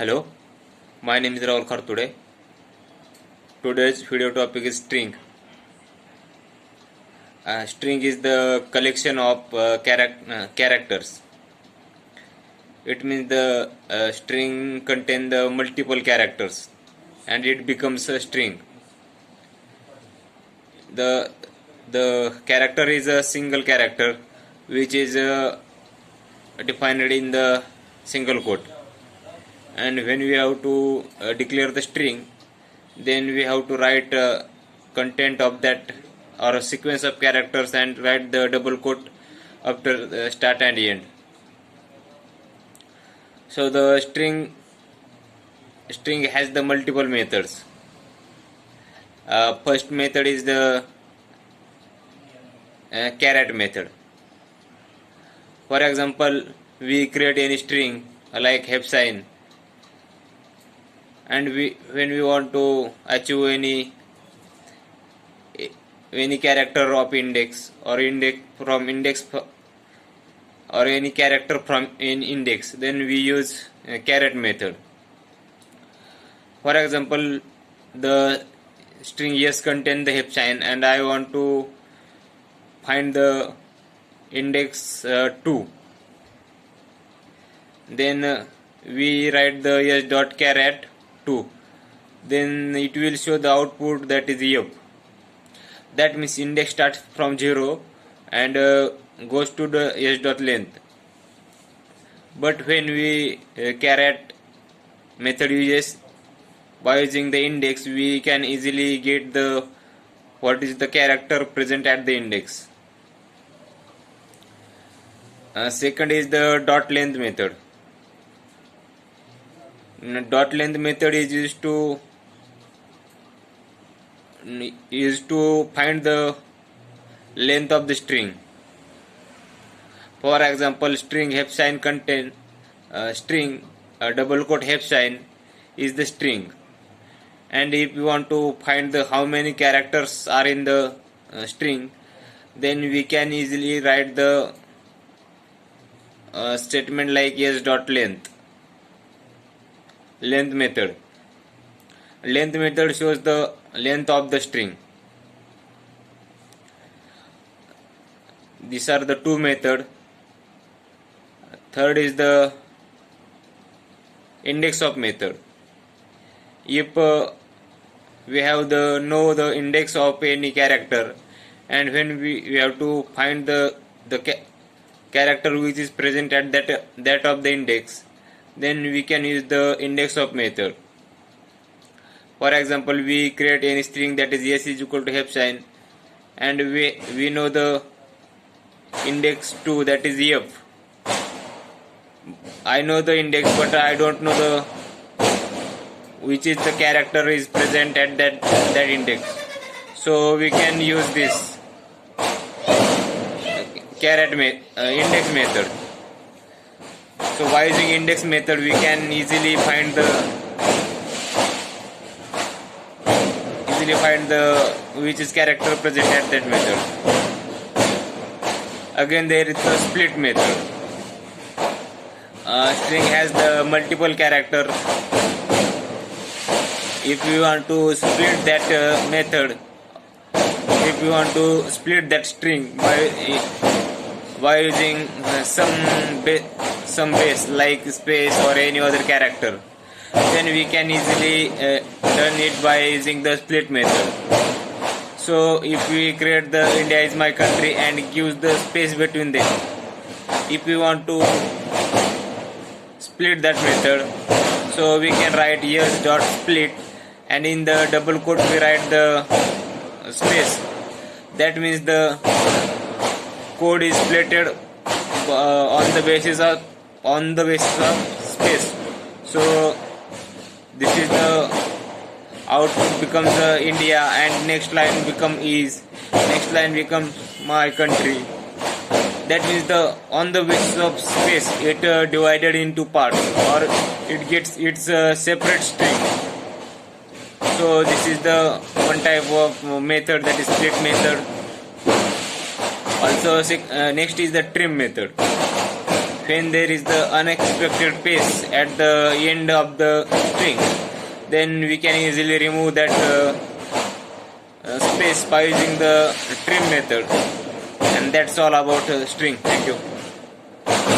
Hello, my name is Rahul Khartude. Today's video topic is string. String is the collection of characters. It means the string contains the multiple characters and it becomes a string. The character is a single character which is defined in the single quote. And when we have to declare the string, then we have to write content of that or a sequence of characters and write the double quote after the start and end. So the string has the multiple methods. First method is the caret method. For example, we create any string like hepsine, and when we want to achieve any character of index or or any character from in index, then we use caret method. For example, the string yes contains the hepsine and I want to find the index 2. Then we write the yes dot caret 2. Then it will show the output that is f. That means index starts from 0 and goes to the s dot length. But when we caret method uses, by using the index, we can easily get the what is the character present at the index. Second is the dot length method. Dot length method is used to find the length of the string. For example, string hepsine contain string double quote hepsine is the string, and if you want to find the how many characters are in the string, then we can easily write the statement like yes dot length method. Length method shows the length of the string. These are the two methods. Third is the index of method. If we have know the index of any character, and when we have to find the character which is present at that of the index, then we can use the index of method. For example, we create any string that is yes is equal to hepsine, and we know the index 2, that is f. I know the index, but I don't know the which is the character is present at that index. So we can use this index method. So by using index method, we can easily find the which is character present at that method. Again, there is the split method. String has the multiple character. If you want to split that method, if you want to split that string by using some base like space or any other character, then we can easily done it by using the split method. So if we create the India is my country and give the space between them, if we want to split that method, so we can write yes dot split, and in the double quote we write the space. That means the code is splitted on the basis of space. So this is the output becomes India, and next line become is, next line becomes my country. That means on the basis of space it divided into parts, or it gets its separate string. So this is the one type of method, that is split method. Also next is the trim method. when there is the unexpected space at the end of the string, then we can easily remove that space by using the trim method. And that's all about string. Thank you.